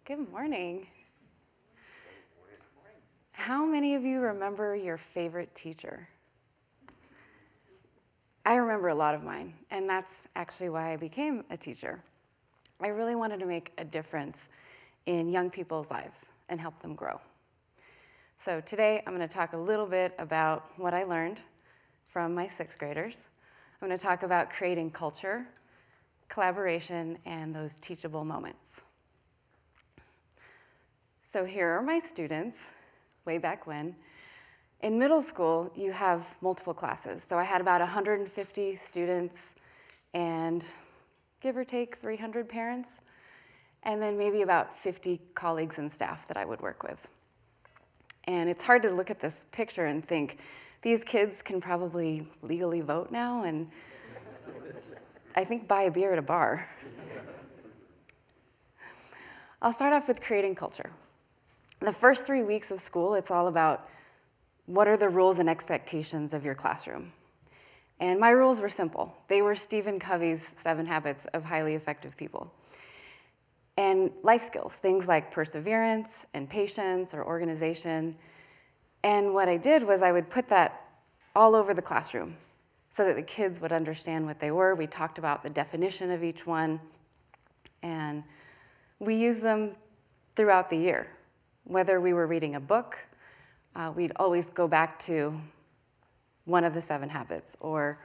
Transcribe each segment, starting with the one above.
Good morning. How many of you remember your favorite teacher? I remember a lot of mine, and that's actually why I became a teacher. I really wanted to make a difference in young people's lives and help them grow. So today I'm going to talk a little bit about what I learned from my sixth graders. I'm going to talk about creating culture, collaboration, and those teachable moments. So here are my students, way back when. In middle school, you have multiple classes. So I had about 150 students and give or take 300 parents, and then maybe about 50 colleagues and staff that I would work with. And it's hard to look at this picture and think, these kids can probably legally vote now and I think buy a beer at a bar. I'll start off with creating culture. The first 3 weeks of school, it's all about what are the rules and expectations of your classroom. And my rules were simple. They were Stephen Covey's 7 Habits of Highly Effective People. And life skills, things like perseverance and patience or organization. And what I did was I would put that all over the classroom so that the kids would understand what they were. We talked about the definition of each one, and we used them throughout the year. Whether we were reading a book, we'd always go back to one of the 7 habits or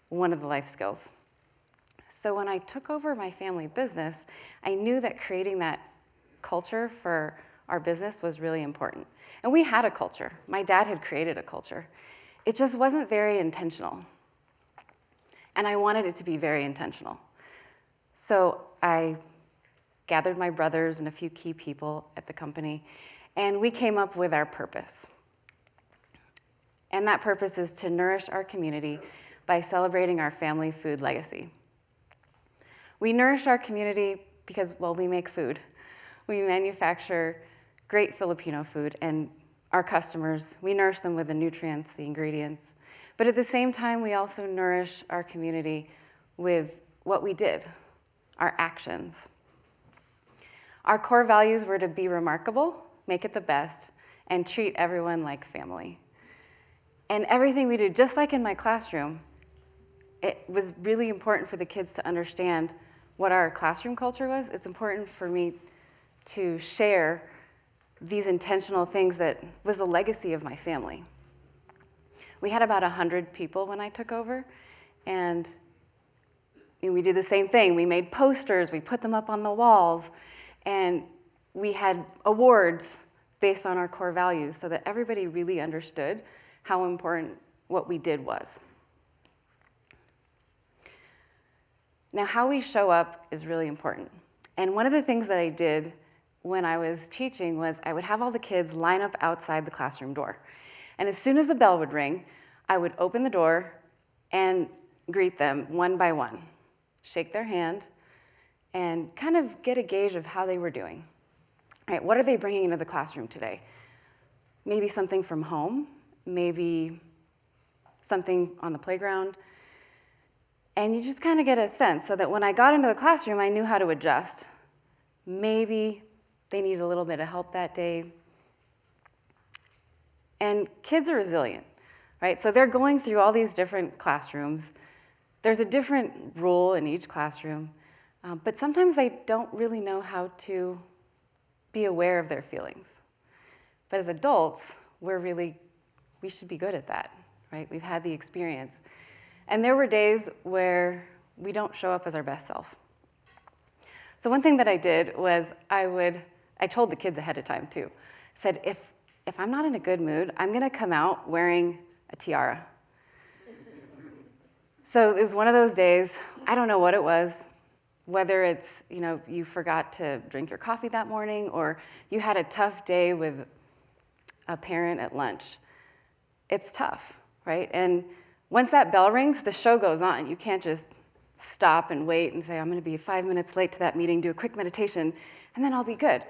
one of the life skills. So when I took over my family business, I knew that creating that culture for our business was really important. And we had a culture. My dad had created a culture. It just wasn't very intentional. And I wanted it to be very intentional. So I gathered my brothers and a few key people at the company, and we came up with our purpose. And that purpose is to nourish our community by celebrating our family food legacy. We nourish our community because, well, we make food. We manufacture great Filipino food, and our customers, we nourish them with the nutrients, the ingredients. But at the same time, we also nourish our community with what we did, our actions. Our core values were to be remarkable, make it the best, and treat everyone like family. And everything we did, just like in my classroom, it was really important for the kids to understand what our classroom culture was. It's important for me to share these intentional things that was the legacy of my family. We had about 100 people when I took over, and we did the same thing. We made posters, we put them up on the walls, and we had awards based on our core values so that everybody really understood how important what we did was. Now, how we show up is really important. And one of the things that I did when I was teaching was I would have all the kids line up outside the classroom door. And as soon as the bell would ring, I would open the door and greet them one by one, shake their hand, and kind of get a gauge of how they were doing. All right, what are they bringing into the classroom today? Maybe something from home, maybe something on the playground. And you just kind of get a sense so that when I got into the classroom, I knew how to adjust. Maybe they need a little bit of help that day. And kids are resilient, right? So they're going through all these different classrooms. There's a different rule in each classroom, but sometimes they don't really know how to be aware of their feelings. But as adults, we should be good at that, right? We've had the experience. And there were days where we don't show up as our best self. So one thing that I did was I told the kids ahead of time too. I said, if I'm not in a good mood, I'm gonna come out wearing a tiara. So it was one of those days, I don't know what it was, whether it's, you forgot to drink your coffee that morning or you had a tough day with a parent at lunch. It's tough, right? And once that bell rings, the show goes on. You can't just stop and wait and say, I'm going to be 5 minutes late to that meeting, do a quick meditation, and then I'll be good.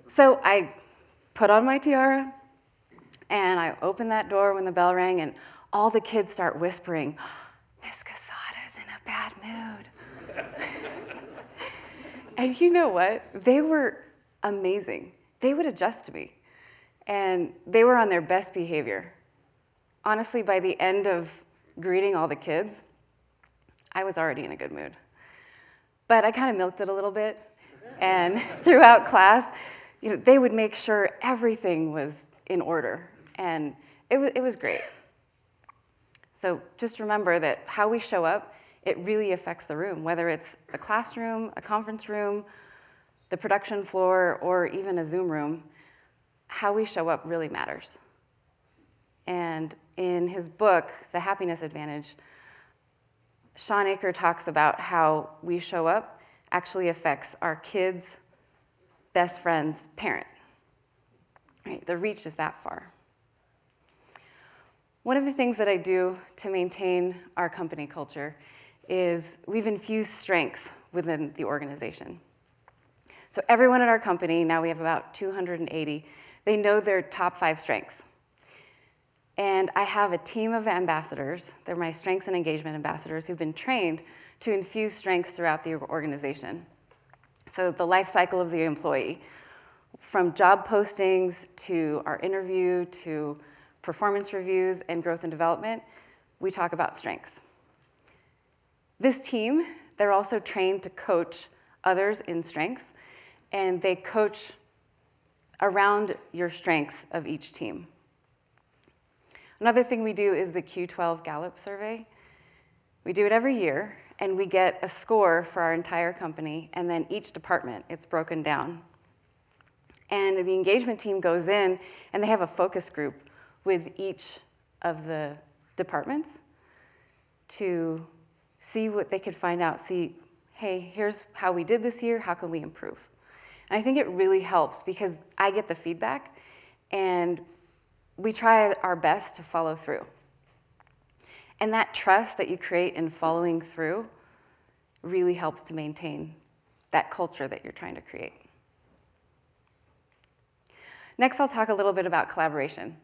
So I put on my tiara, and I opened that door when the bell rang, and all the kids start whispering, Miss Quesada's in a bad mood. And you know what? They were amazing. They would adjust to me. And they were on their best behavior. Honestly, by the end of greeting all the kids, I was already in a good mood. But I kind of milked it a little bit. And throughout class, they would make sure everything was in order. And it was great. So just remember that how we show up, it really affects the room, whether it's a classroom, a conference room, the production floor, or even a Zoom room. How we show up really matters. And in his book, The Happiness Advantage, Sean Aker talks about how we show up actually affects our kids' best friend's parent. Right? The reach is that far. One of the things that I do to maintain our company culture is we've infused strengths within the organization. So everyone at our company, now we have about 280, they know their top 5 strengths. And I have a team of ambassadors, they're my strengths and engagement ambassadors, who've been trained to infuse strengths throughout the organization. So the life cycle of the employee, from job postings to our interview to performance reviews and growth and development, we talk about strengths. This team, they're also trained to coach others in strengths, and they coach around your strengths of each team. Another thing we do is the Q12 Gallup survey. We do it every year, and we get a score for our entire company, and then each department, it's broken down. And the engagement team goes in, and they have a focus group with each of the departments to see what they could find out, see, hey, here's how we did this year, how can we improve? And I think it really helps because I get the feedback, and we try our best to follow through. And that trust that you create in following through really helps to maintain that culture that you're trying to create. Next, I'll talk a little bit about collaboration.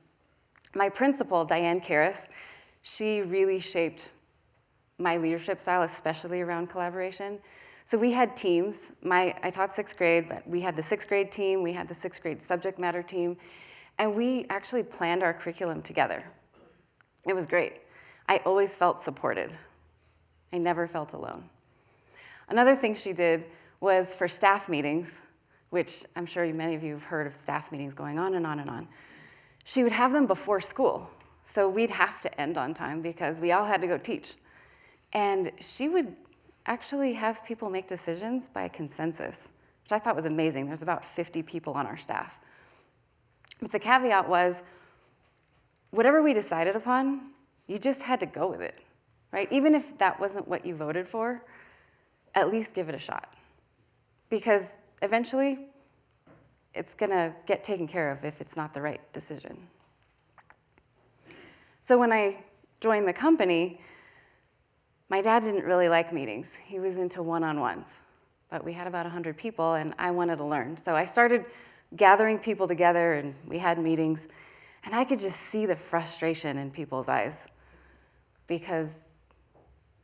My principal, Diane Karras, she really shaped my leadership style, especially around collaboration. So we had teams. I taught 6th grade, but we had the 6th grade team, we had the 6th grade subject matter team, and we actually planned our curriculum together. It was great. I always felt supported. I never felt alone. Another thing she did was for staff meetings, which I'm sure many of you have heard of staff meetings going on and on and on. She would have them before school, so we'd have to end on time because we all had to go teach. And she would actually have people make decisions by consensus, which I thought was amazing. There's about 50 people on our staff. But the caveat was, whatever we decided upon, you just had to go with it, right? Even if that wasn't what you voted for, at least give it a shot. Because eventually, it's gonna get taken care of if it's not the right decision. So when I joined the company, my dad didn't really like meetings. He was into one-on-ones, but we had about 100 people and I wanted to learn. So I started gathering people together and we had meetings, and I could just see the frustration in people's eyes because,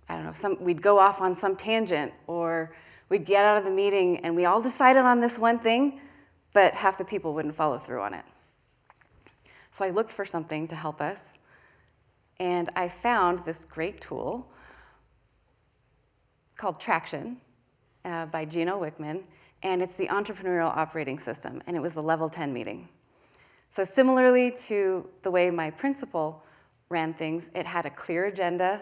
I don't know, we'd go off on some tangent or we'd get out of the meeting and we all decided on this one thing, but half the people wouldn't follow through on it. So I looked for something to help us, and I found this great tool called Traction by Gino Wickman, and it's the Entrepreneurial Operating System, and it was the Level 10 meeting. So similarly to the way my principal ran things, it had a clear agenda,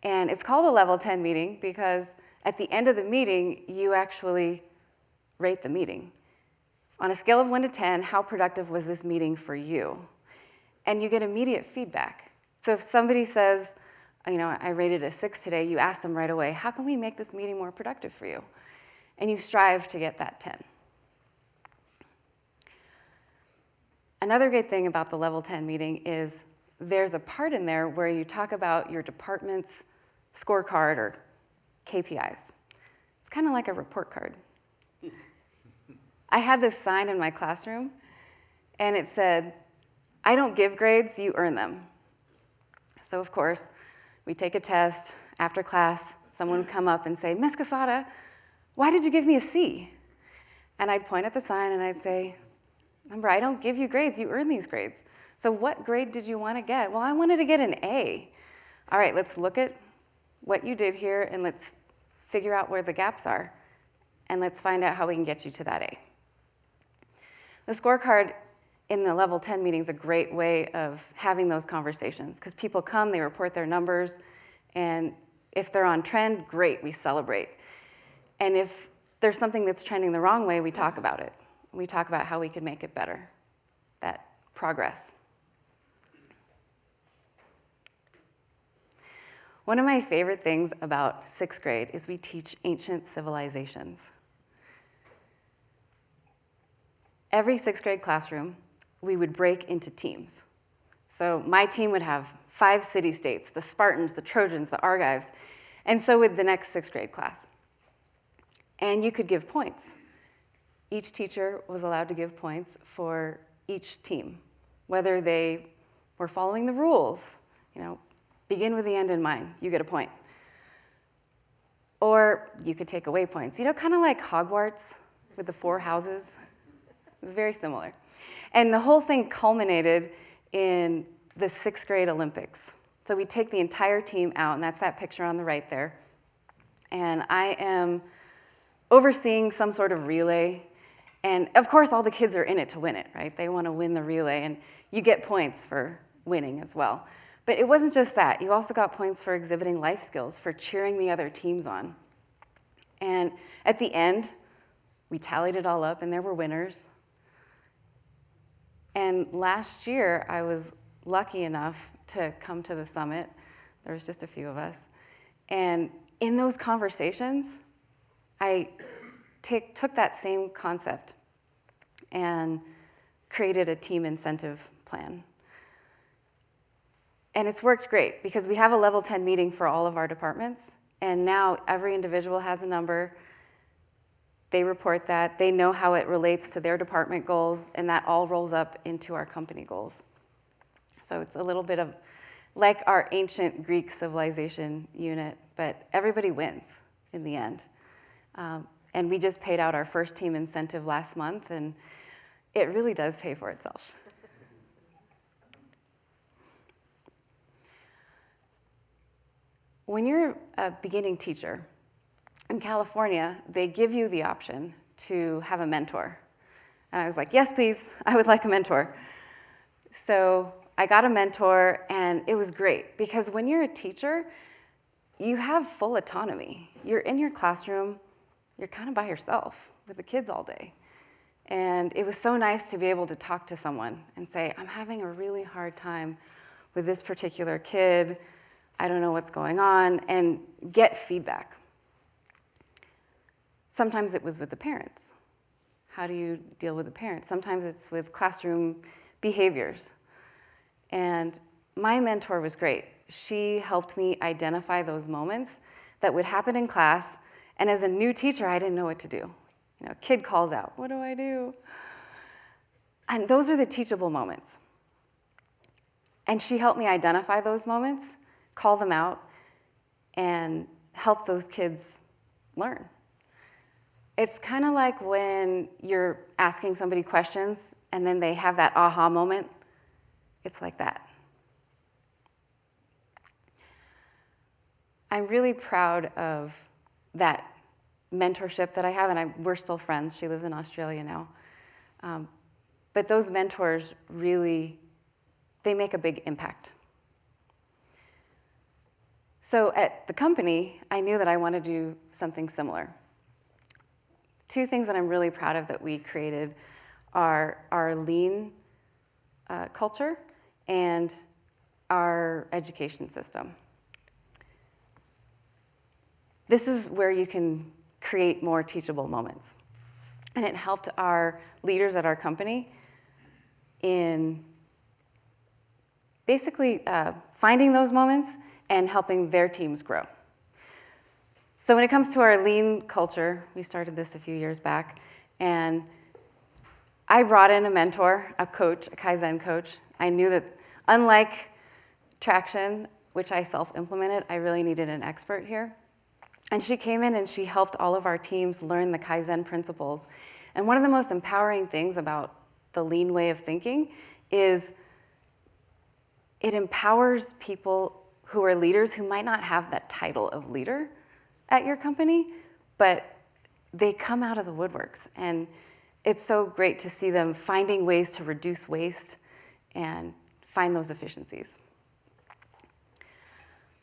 and it's called a Level 10 meeting because at the end of the meeting, you actually rate the meeting. On a scale of 1 to 10, how productive was this meeting for you? And you get immediate feedback. So if somebody says, I rated a 6 today, you ask them right away, how can we make this meeting more productive for you? And you strive to get that 10. Another great thing about the Level 10 meeting is there's a part in there where you talk about your department's scorecard or KPIs. It's kind of like a report card. I had this sign in my classroom, and it said, I don't give grades, you earn them. So of course, we take a test. After class, someone would come up and say, Ms. Quesada, why did you give me a C? And I'd point at the sign and I'd say, remember, I don't give you grades, you earn these grades. So what grade did you want to get? Well, I wanted to get an A. All right, let's look at what you did here and let's figure out where the gaps are. And let's find out how we can get you to that A. The scorecard in the level 10 meeting is a great way of having those conversations because people come, they report their numbers, and if they're on trend, great, we celebrate. And if there's something that's trending the wrong way, we talk about it. We talk about how we can make it better, that progress. One of my favorite things about 6th grade is we teach ancient civilizations. Every 6th grade classroom, we would break into teams. So my team would have 5 city-states, the Spartans, the Trojans, the Argives, and so would the next 6th grade class. And you could give points. Each teacher was allowed to give points for each team, whether they were following the rules, begin with the end in mind, you get a point. Or you could take away points. Kind of like Hogwarts with the 4 houses. It was very similar. And the whole thing culminated in the 6th grade Olympics. So we take the entire team out, and that's that picture on the right there. And I am overseeing some sort of relay. And of course, all the kids are in it to win it, right? They want to win the relay, and you get points for winning as well. But it wasn't just that. You also got points for exhibiting life skills, for cheering the other teams on. And at the end, we tallied it all up, and there were winners. And last year, I was lucky enough to come to the summit. There was just a few of us. And in those conversations, I took that same concept and created a team incentive plan. And it's worked great because we have a level 10 meeting for all of our departments. And now every individual has a number. They report that. They know how it relates to their department goals, and that all rolls up into our company goals. So it's a little bit of like our ancient Greek civilization unit, but everybody wins in the end. And we just paid out our first team incentive last month, and it really does pay for itself. When you're a beginning teacher, in California, they give you the option to have a mentor. And I was like, yes, please, I would like a mentor. So I got a mentor, and it was great because when you're a teacher, you have full autonomy. You're in your classroom, you're kind of by yourself with the kids all day. And it was so nice to be able to talk to someone and say, I'm having a really hard time with this particular kid. I don't know what's going on, and get feedback. Sometimes it was with the parents. How do you deal with the parents? Sometimes it's with classroom behaviors. And my mentor was great. She helped me identify those moments that would happen in class, and as a new teacher, I didn't know what to do. A kid calls out, what do I do? And those are the teachable moments. And she helped me identify those moments, call them out, and help those kids learn. It's kind of like when you're asking somebody questions and then they have that aha moment. It's like that. I'm really proud of that mentorship that I have, and we're still friends. She lives in Australia now. But those mentors really, they make a big impact. So at the company, I knew that I wanted to do something similar. 2 things that I'm really proud of that we created are our lean culture and our education system. This is where you can create more teachable moments. And it helped our leaders at our company in basically finding those moments and helping their teams grow. So when it comes to our lean culture, we started this a few years back, and I brought in a mentor, a coach, a Kaizen coach. I knew that unlike traction, which I self-implemented, I really needed an expert here. And she came in and she helped all of our teams learn the Kaizen principles. And one of the most empowering things about the lean way of thinking is it empowers people who are leaders who might not have that title of leader at your company, but they come out of the woodworks. And it's so great to see them finding ways to reduce waste and find those efficiencies.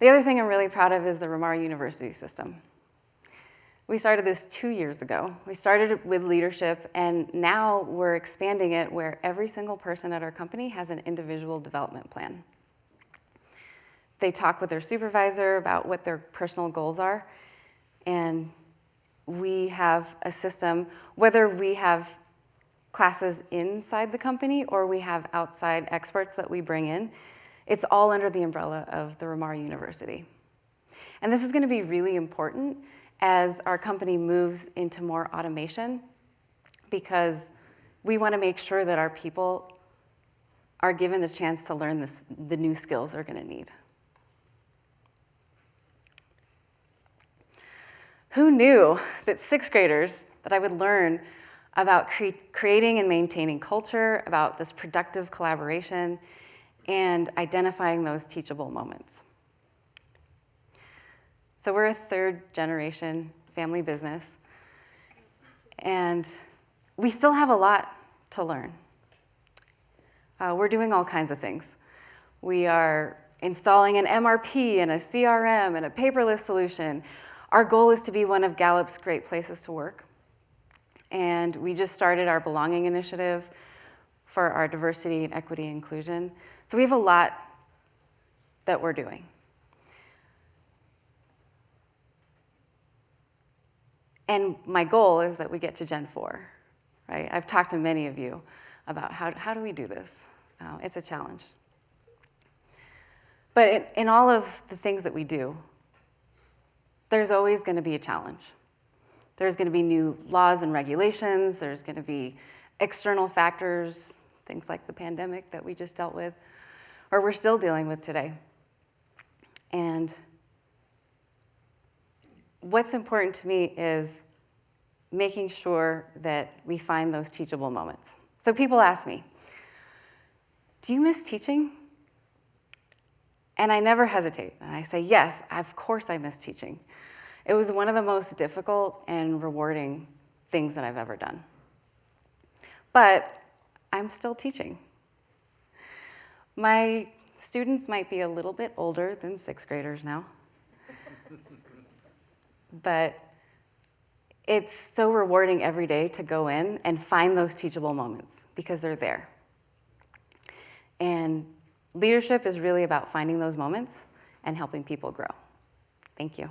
The other thing I'm really proud of is the Ramar University system. We started this 2 years ago. We started with leadership, and now we're expanding it where every single person at our company has an individual development plan. They talk with their supervisor about what their personal goals are, and we have a system, whether we have classes inside the company or we have outside experts that we bring in, it's all under the umbrella of the Ramar University. And this is going to be really important as our company moves into more automation, because we want to make sure that our people are given the chance to learn the new skills they're going to need. Who knew that sixth graders, that I would learn about creating and maintaining culture, about this productive collaboration, and identifying those teachable moments. So we're a third generation family business, and we still have a lot to learn. We're doing all kinds of things. We are installing an MRP and a CRM and a paperless solution. Our goal is to be one of Gallup's great places to work. And we just started our belonging initiative for our diversity and equity inclusion. So we have a lot that we're doing. And my goal is that we get to Gen 4, right? I've talked to many of you about how do we do this? It's a challenge. But in all of the things that we do, there's always going to be a challenge. There's going to be new laws and regulations. There's going to be external factors, things like the pandemic that we just dealt with, or we're still dealing with today. And what's important to me is making sure that we find those teachable moments. So people ask me, do you miss teaching? And I never hesitate. And I say, yes, of course I miss teaching. It was one of the most difficult and rewarding things that I've ever done. But I'm still teaching. My students might be a little bit older than sixth graders now. But it's so rewarding every day to go in and find those teachable moments because they're there. And leadership is really about finding those moments and helping people grow. Thank you.